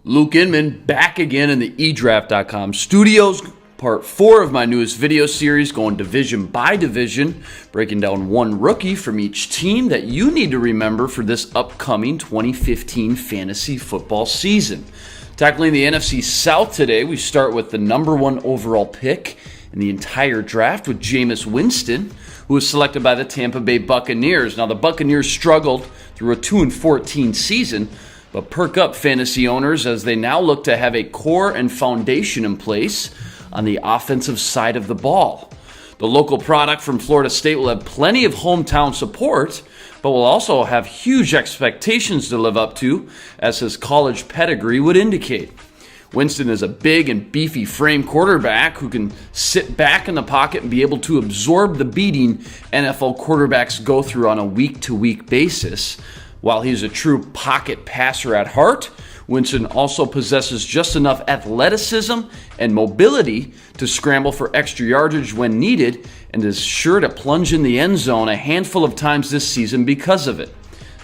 Luke Inman back again in the eDraft.com studios. Part 4 of my newest video series, going division by division, breaking down one rookie from each team that you need to remember for this upcoming 2015 fantasy football season. Tackling the NFC South today, we start with the number 1 overall pick in the entire draft with Jameis Winston, who was selected by the Tampa Bay Buccaneers. Now, the Buccaneers struggled through a 2-14 season, but perk up, fantasy owners, as they now look to have a core and foundation in place on the offensive side of the ball. The local product from Florida State will have plenty of hometown support, but will also have huge expectations to live up to, as his college pedigree would indicate. Winston is a big and beefy frame quarterback who can sit back in the pocket and be able to absorb the beating NFL quarterbacks go through on a week-to-week basis. While he's a true pocket passer at heart, Winston also possesses just enough athleticism and mobility to scramble for extra yardage when needed, and is sure to plunge in the end zone a handful of times this season because of it.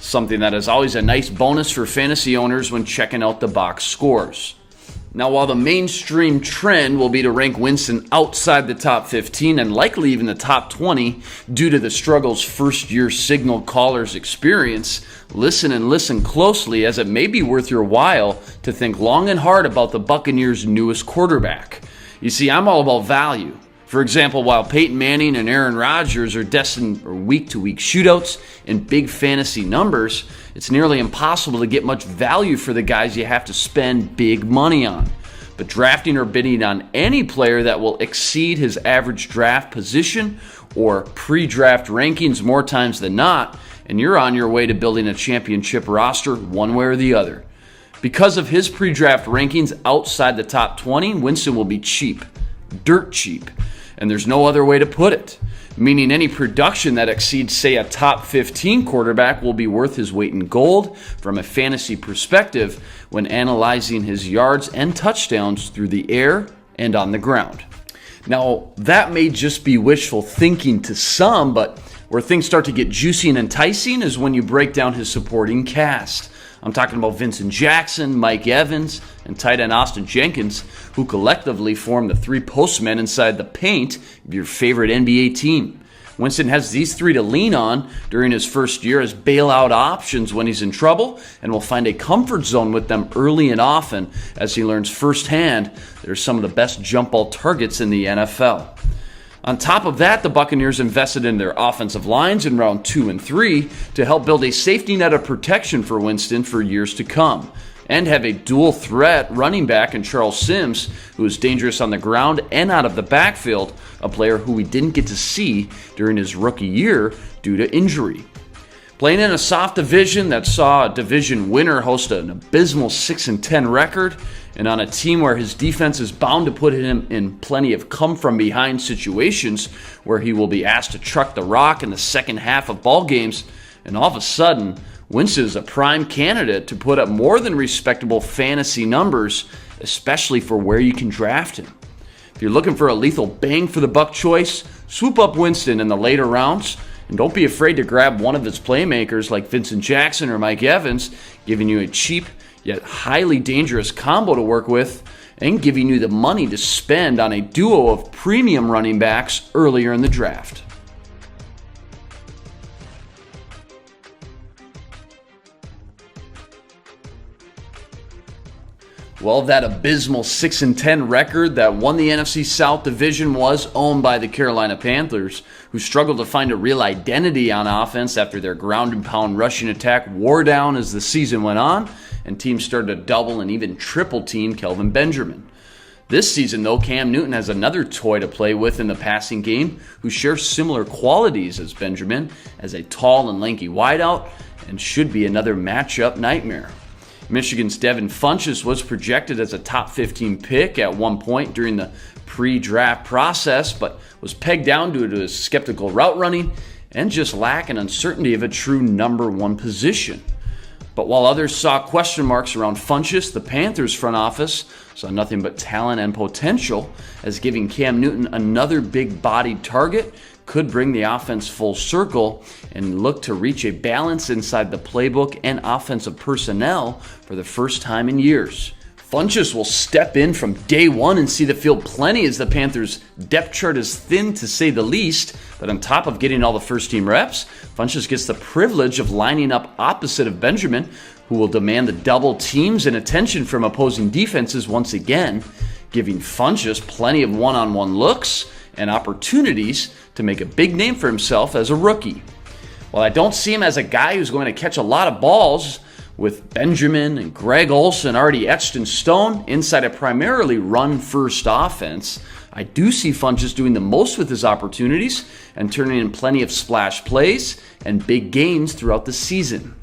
Something that is always a nice bonus for fantasy owners when checking out the box scores. Now, while the mainstream trend will be to rank Winston outside the top 15 and likely even the top 20 due to the struggles first-year signal callers experience, listen closely, as it may be worth your while to think long and hard about the Buccaneers' newest quarterback. You see, I'm all about value. For example, while Peyton Manning and Aaron Rodgers are destined for week-to-week shootouts and big fantasy numbers, it's nearly impossible to get much value for the guys you have to spend big money on. But drafting or bidding on any player that will exceed his average draft position or pre-draft rankings more times than not, and you're on your way to building a championship roster one way or the other. Because of his pre-draft rankings outside the top 20, Winston will be cheap, dirt cheap. And there's no other way to put it, meaning any production that exceeds, say, a top 15 quarterback will be worth his weight in gold from a fantasy perspective when analyzing his yards and touchdowns through the air and on the ground. Now, that may just be wishful thinking to some, but where things start to get juicy and enticing is when you break down his supporting cast. I'm talking about Vincent Jackson, Mike Evans, and tight end Austin Jenkins, who collectively form the 3 postmen inside the paint of your favorite NBA team. Winston has these 3 to lean on during his first year as bailout options when he's in trouble, and will find a comfort zone with them early and often as he learns firsthand they're some of the best jump ball targets in the NFL. On top of that, the Buccaneers invested in their offensive lines in round 2 and 3 to help build a safety net of protection for Winston for years to come, and have a dual threat running back in Charles Sims, who is dangerous on the ground and out of the backfield, a player who we didn't get to see during his rookie year due to injury. Playing in a soft division that saw a division winner host an abysmal 6-10 record, and on a team where his defense is bound to put him in plenty of come-from-behind situations where he will be asked to truck the rock in the second half of ball games, and all of a sudden, Winston is a prime candidate to put up more than respectable fantasy numbers, especially for where you can draft him. If you're looking for a lethal bang for the buck choice, swoop up Winston in the later rounds, and don't be afraid to grab one of his playmakers like Vincent Jackson or Mike Evans, giving you a cheap yet highly dangerous combo to work with, and giving you the money to spend on a duo of premium running backs earlier in the draft. Well, that abysmal 6-10 record that won the NFC South division was owned by the Carolina Panthers, who struggled to find a real identity on offense after their ground and pound rushing attack wore down as the season went on, and teams started to double and even triple team Kelvin Benjamin. This season, though, Cam Newton has another toy to play with in the passing game, who shares similar qualities as Benjamin as a tall and lanky wideout, and should be another matchup nightmare. Michigan's Devin Funchess was projected as a top 15 pick at one point during the pre-draft process, but was pegged down due to his skeptical route running and just lack an uncertainty of a true number 1 position. But while others saw question marks around Funchess, the Panthers front office saw nothing but talent and potential, as giving Cam Newton another big-bodied target could bring the offense full circle and look to reach a balance inside the playbook and offensive personnel for the first time in years. Funchess will step in from day one and see the field plenty as the Panthers' depth chart is thin to say the least. But on top of getting all the first-team reps, Funchess gets the privilege of lining up opposite of Benjamin, who will demand the double teams and attention from opposing defenses once again, giving Funchess plenty of one-on-one looks and opportunities to make a big name for himself as a rookie. While I don't see him as a guy who's going to catch a lot of balls, with Benjamin and Greg Olsen already etched in stone inside a primarily run-first offense, I do see Funchess doing the most with his opportunities and turning in plenty of splash plays and big gains throughout the season.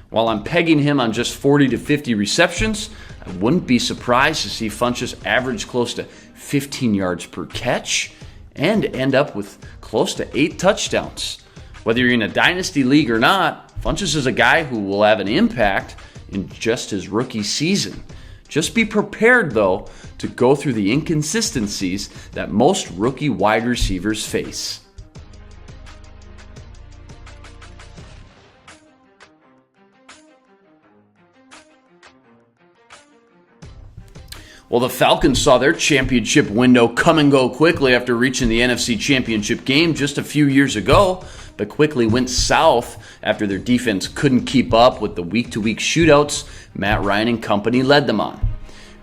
While I'm pegging him on just 40 to 50 receptions, I wouldn't be surprised to see Funchess average close to 15 yards per catch and end up with close to 8 touchdowns. Whether you're in a dynasty league or not, Funchess is a guy who will have an impact in just his rookie season. Just be prepared, though, to go through the inconsistencies that most rookie wide receivers face. Well, the Falcons saw their championship window come and go quickly after reaching the NFC Championship game just a few years ago, but quickly went south after their defense couldn't keep up with the week-to-week shootouts Matt Ryan and company led them on.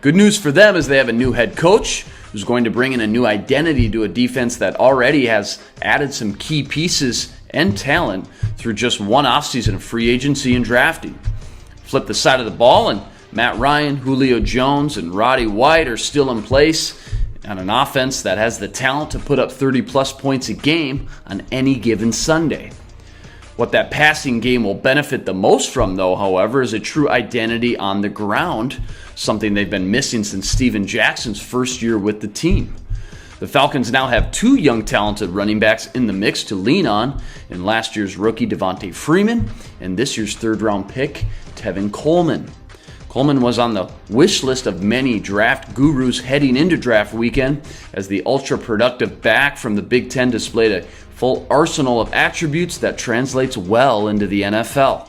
Good news for them is they have a new head coach who's going to bring in a new identity to a defense that already has added some key pieces and talent through just one offseason of free agency and drafting. Flip the side of the ball, and Matt Ryan, Julio Jones, and Roddy White are still in place on an offense that has the talent to put up 30-plus points a game on any given Sunday. What that passing game will benefit the most from, though, however, is a true identity on the ground, something they've been missing since Steven Jackson's first year with the team. The Falcons now have 2 young talented running backs in the mix to lean on in last year's rookie Devontae Freeman and this year's third-round pick Tevin Coleman. Coleman was on the wish list of many draft gurus heading into draft weekend as the ultra-productive back from the Big Ten displayed a full arsenal of attributes that translates well into the NFL.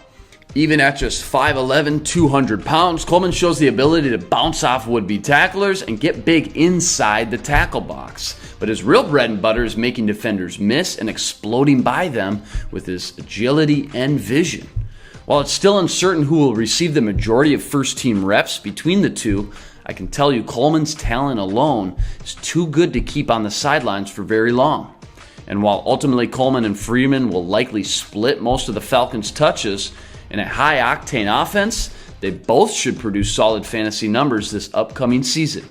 Even at just 5'11", 200 pounds, Coleman shows the ability to bounce off would-be tacklers and get big inside the tackle box. But his real bread and butter is making defenders miss and exploding by them with his agility and vision. While it's still uncertain who will receive the majority of first-team reps between the two, I can tell you Coleman's talent alone is too good to keep on the sidelines for very long. And while ultimately Coleman and Freeman will likely split most of the Falcons' touches, in a high-octane offense, they both should produce solid fantasy numbers this upcoming season.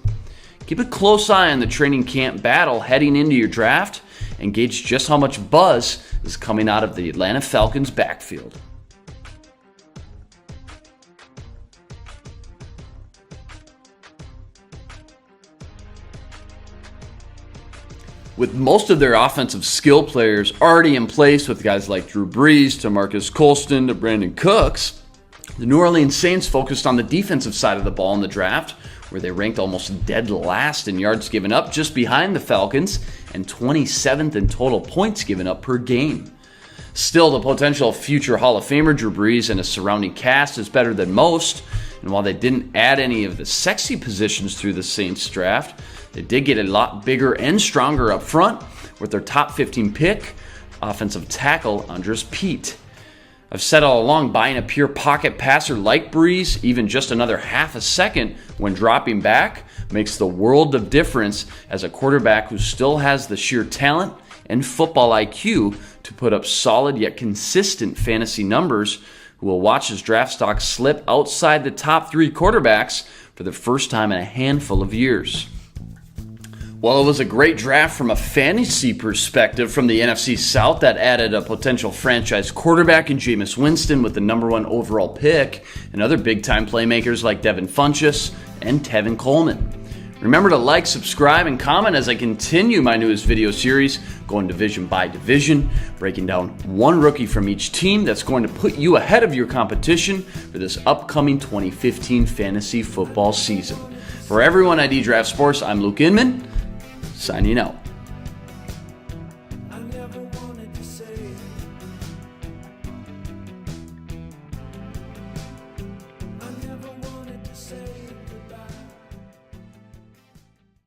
Keep a close eye on the training camp battle heading into your draft and gauge just how much buzz is coming out of the Atlanta Falcons' backfield. With most of their offensive skill players already in place with guys like Drew Brees to Marcus Colston to Brandon Cooks, the New Orleans Saints focused on the defensive side of the ball in the draft, where they ranked almost dead last in yards given up, just behind the Falcons, and 27th in total points given up per game. Still, the potential future Hall of Famer Drew Brees and his surrounding cast is better than most, and while they didn't add any of the sexy positions through the Saints draft, they did get a lot bigger and stronger up front with their top 15 pick, offensive tackle Andres Pete. I've said all along, buying a pure pocket passer like Brees, even just another half a second when dropping back, makes the world of difference as a quarterback who still has the sheer talent and football IQ to put up solid yet consistent fantasy numbers, who will watch his draft stock slip outside the top 3 quarterbacks for the first time in a handful of years. While it was a great draft from a fantasy perspective from the NFC South that added a potential franchise quarterback in Jameis Winston with the number 1 overall pick and other big-time playmakers like Devin Funchess and Tevin Coleman. Remember to like, subscribe, and comment as I continue my newest video series, going division by division, breaking down one rookie from each team that's going to put you ahead of your competition for this upcoming 2015 fantasy football season. For everyone at eDraft Sports, I'm Luke Inman, signing out.